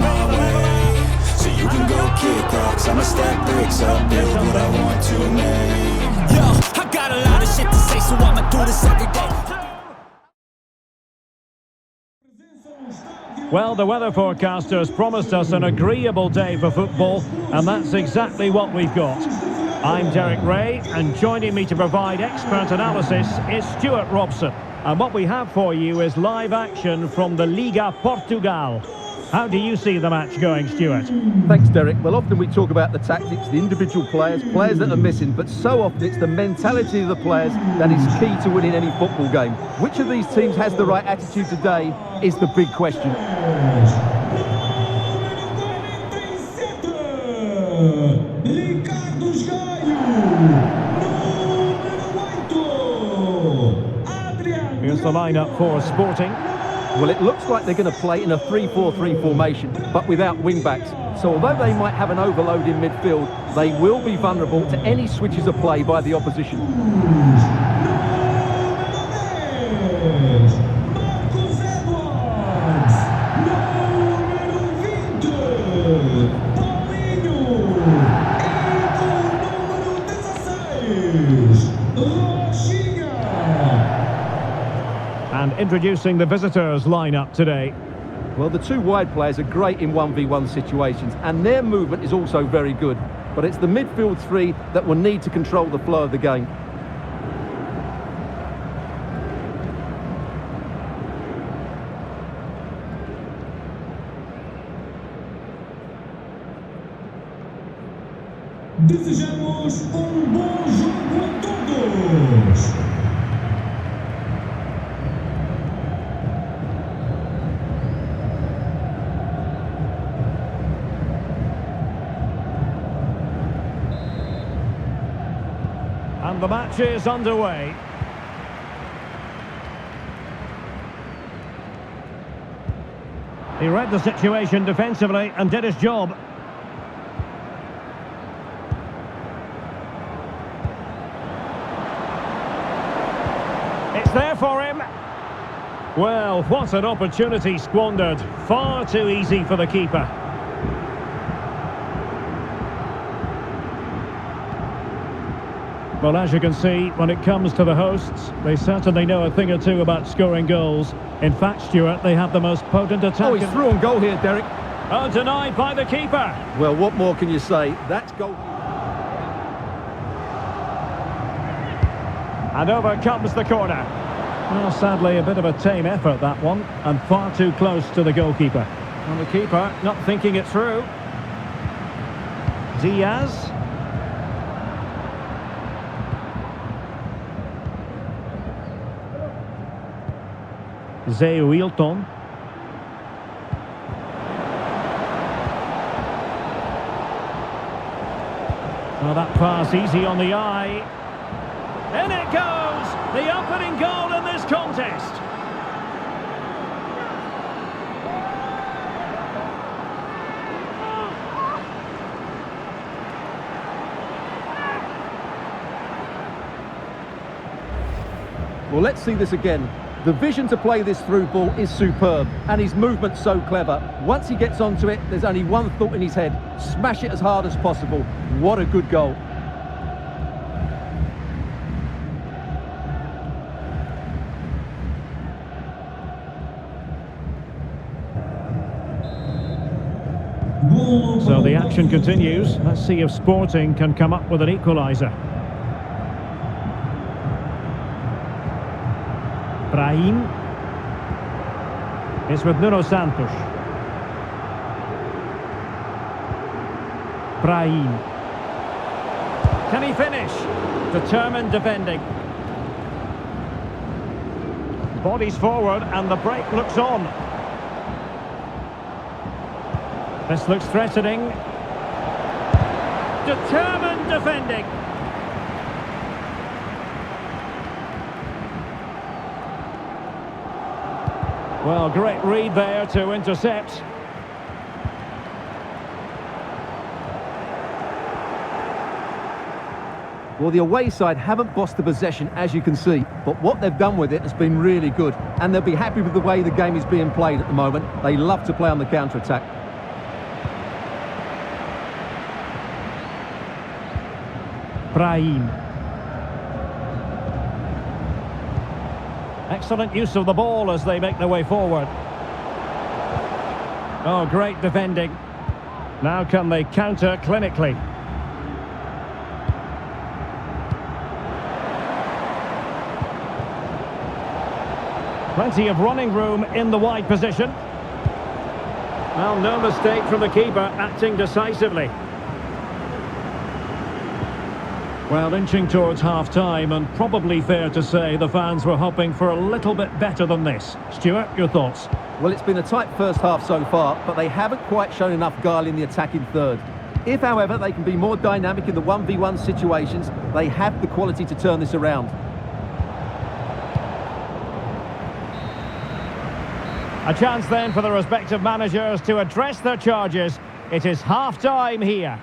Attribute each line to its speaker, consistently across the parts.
Speaker 1: my way. So you can go kick rocks, I'ma stack bricks up, build what I want to make. Yo, I got a lot of shit to say, so I'ma do this every day.
Speaker 2: Well, the weather forecasters promised us an agreeable day for football, and that's exactly what we've got. I'm Derek Ray, and joining me to provide expert analysis is Stuart Robson. And what we have for you is live action from the Liga Portugal. How do you see the match going, Stuart?
Speaker 3: Thanks, Derek. Well, often we talk about the tactics, the individual players that are missing, but so often it's the mentality of the players that is key to winning any football game. Which of these teams has the right attitude today is the big question.
Speaker 2: Here's the lineup for Sporting.
Speaker 3: Well, it looks like they're going to play in a 3-4-3 formation, but without wing-backs. So although they might have an overload in midfield, they will be vulnerable to any switches of play by the opposition.
Speaker 2: And introducing the visitors' lineup today.
Speaker 3: Well, the two wide players are great in 1v1 situations, and their movement is also very good. But it's the midfield three that will need to control the flow of the game.
Speaker 4: Desejamos bom jogo a todos.
Speaker 2: And the match is underway. He read the situation defensively and did his job. It's there for him. Well, what an opportunity squandered. Far too easy for the keeper. Well, as you can see, when it comes to the hosts, they certainly know a thing or two about scoring goals. In fact, Stuart, they have the most potent attack.
Speaker 3: Oh, he's through on goal here, Derek.
Speaker 2: Oh, denied by the keeper.
Speaker 3: Well, what more can you say? That's goal.
Speaker 2: And over comes the corner. Well, sadly, a bit of a tame effort, that one, and far too close to the goalkeeper. And the keeper not thinking it through. Diaz. Zé Wilton. Well, that pass easy on the eye. In it goes! The opening goal in this contest.
Speaker 3: Well, let's see this again. The vision to play this through ball is superb, and his movement's so clever. Once he gets onto it, there's only one thought in his head: smash it as hard as possible. What a good goal.
Speaker 2: So the action continues. Let's see if Sporting can come up with an equaliser. Brahim is with Nuno Santos. Brahim. Can he finish? Determined defending. Bodies forward and the break looks on. This looks threatening. Determined defending. Well, great read there to intercept.
Speaker 3: Well, the away side haven't bossed the possession, as you can see, but what they've done with it has been really good, and they'll be happy with the way the game is being played at the moment. They love to play on the counter-attack.
Speaker 2: Brahim. Excellent use of the ball as they make their way forward. Oh, great defending. Now can they counter clinically? Plenty of running room in the wide position. Well, no mistake from the keeper, acting decisively. Well, inching towards half-time, and probably fair to say the fans were hoping for a little bit better than this. Stuart, your thoughts?
Speaker 3: Well, it's been a tight first half so far, but they haven't quite shown enough guile in the attacking third. If, however, they can be more dynamic in the 1v1 situations, they have the quality to turn this around.
Speaker 2: A chance then for the respective managers to address their charges. It is half-time here.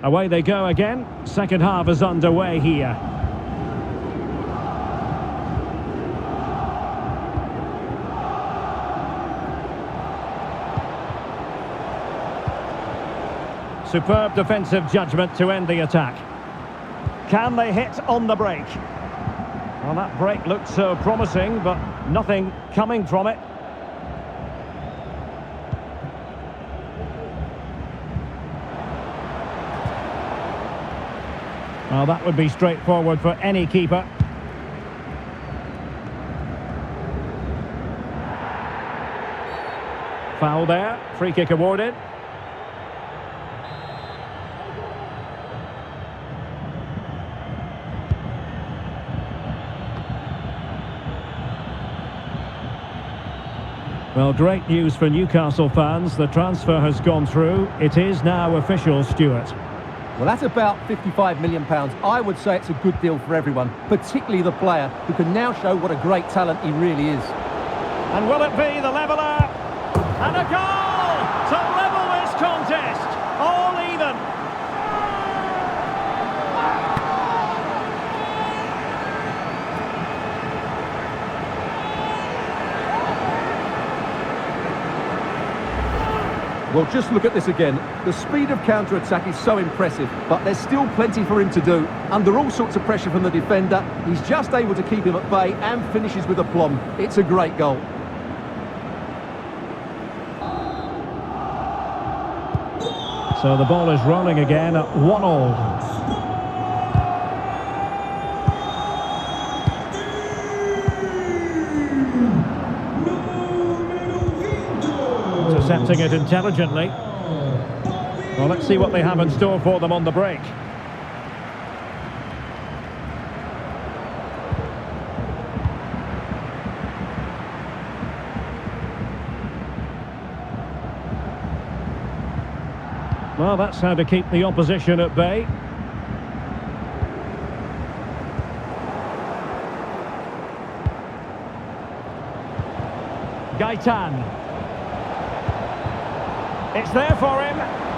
Speaker 2: Away they go again. Second half is underway here. Superb defensive judgment to end the attack. Can they hit on the break? Well, that break looked so promising, but nothing coming from it. Well, that would be straightforward for any keeper. Foul there, free kick awarded. Well, great news for Newcastle fans. The transfer has gone through. It is now official, Stuart.
Speaker 3: Well, that's about £55 million. I would say it's a good deal for everyone, particularly the player, who can now show what a great talent he really is.
Speaker 2: And will it be the leveller? And a goal to level this contest. All even.
Speaker 3: Well, just look at this again. The speed of counter-attack is so impressive, but there's still plenty for him to do. Under all sorts of pressure from the defender, he's just able to keep him at bay and finishes with aplomb. It's a great goal.
Speaker 2: So the ball is rolling again at 1-1. Intercepting it intelligently. Well, let's see what they have in store for them on the break. Well, that's how to keep the opposition at bay. Gaitan. It's there for him.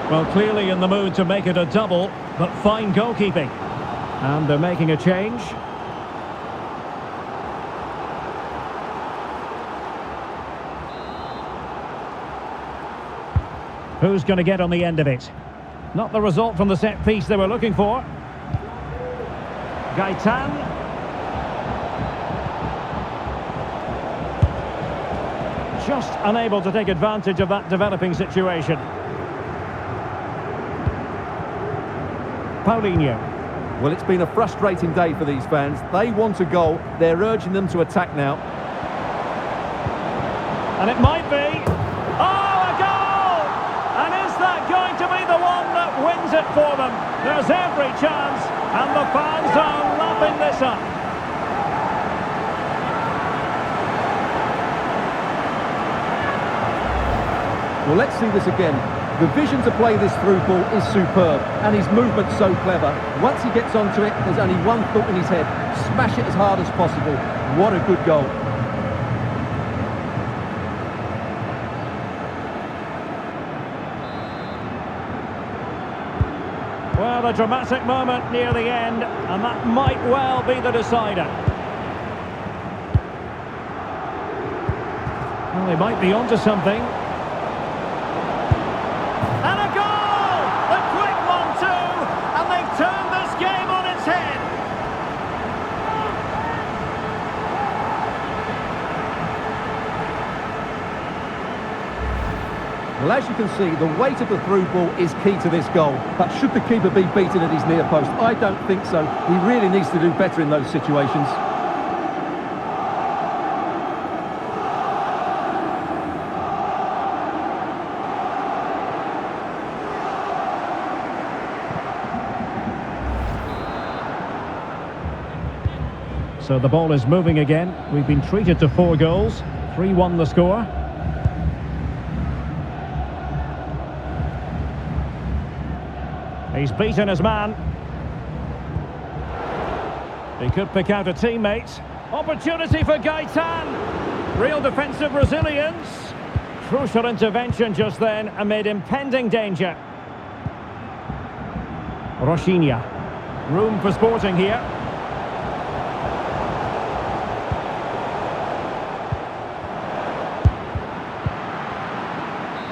Speaker 2: Well, clearly in the mood to make it a double, but fine goalkeeping. And they're making a change. Who's going to get on the end of it? Not the result from the set piece they were looking for. Gaitan. Just unable to take advantage of that developing situation. Paulinho.
Speaker 3: Well, it's been a frustrating day for these fans. They want a goal. They're urging them to attack now.
Speaker 2: And it might be. Oh, a goal! And is that going to be the one that wins it for them? There's every chance, and the fans are lapping this up.
Speaker 3: Well, let's see this again. The vision to play this through ball is superb, and his movement's so clever. Once he gets onto it, there's only one thought in his head: smash it as hard as possible. What a good goal.
Speaker 2: Well, a dramatic moment near the end, and that might well be the decider. Well, they might be onto something. And a goal! A quick 1-2, and they've turned this game on its head.
Speaker 3: Well, as you can see, the weight of the through ball is key to this goal. But should the keeper be beaten at his near post? I don't think so. He really needs to do better in those situations.
Speaker 2: So the ball is moving again. We've been treated to 4 goals. 3-1 the score. He's beaten his man. He could pick out a teammate. Opportunity for Gaetan. Real defensive resilience. Crucial intervention just then amid impending danger. Roshinha. Room for Sporting here.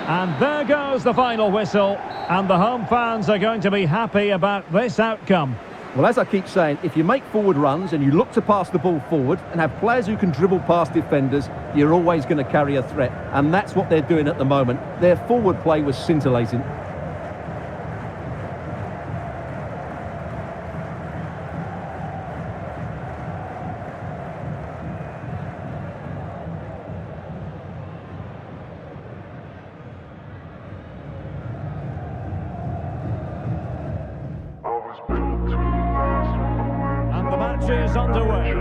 Speaker 2: And there goes the final whistle, and the home fans are going to be happy about this outcome.
Speaker 3: Well, as I keep saying, if you make forward runs and you look to pass the ball forward and have players who can dribble past defenders, you're always going to carry a threat. And that's what they're doing at the moment. Their forward play was scintillating.
Speaker 2: And the match is underway.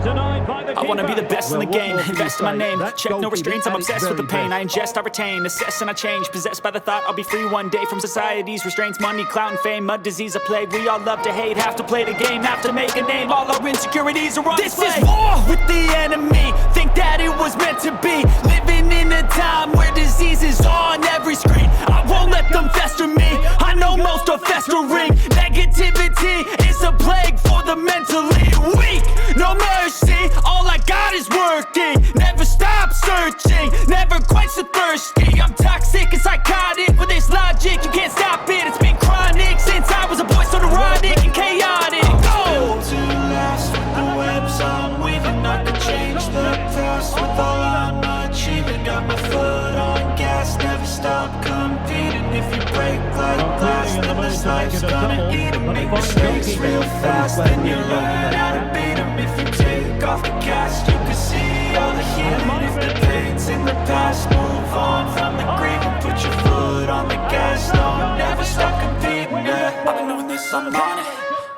Speaker 2: Denied by the
Speaker 5: I wanna be
Speaker 2: keeper.
Speaker 5: the best in the game, invest in my name. Check no restraints, I'm obsessed with the pain. I ingest, I retain, assess and I change. Possessed by the thought I'll be free one day from society's restraints. Money, clout and fame, mud, disease, a plague. We all love to hate, have to play the game, have to make a name. All our insecurities are on display. This is war with the enemy, think that it was meant to be. Living in a time where disease is on every screen. I won't let them fester me, I know most are festering. Negativity is a plague for the mentally weak. No mercy, all I got is working. Never stop searching, never quite so thirsty. I'm toxic and psychotic with this logic, you can't stop it. It's been chronic since I was a boy, so neurotic and chaotic. Go!
Speaker 1: To last with the webs I'm weaving, I could change the past with all I'm achieving. Got my foot on gas, never stop competing. If you break like glass, then this life's gonna eat 'em. Make mistakes real fast, then you learn how to beat 'em. If you take off the cast, you can see all the healing. If the pain's in the past, move on from the grave and put your foot on the gas. No, never stop competing, yeah. I've been doing this, I'm on it.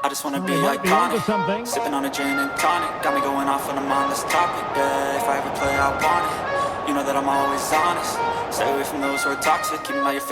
Speaker 1: I just wanna be iconic. Sipping on a gin and tonic, got me going off when I'm on this topic, yeah. If I ever play, I want it. You know that I'm always honest. Stay away from those who are toxic, keep them out your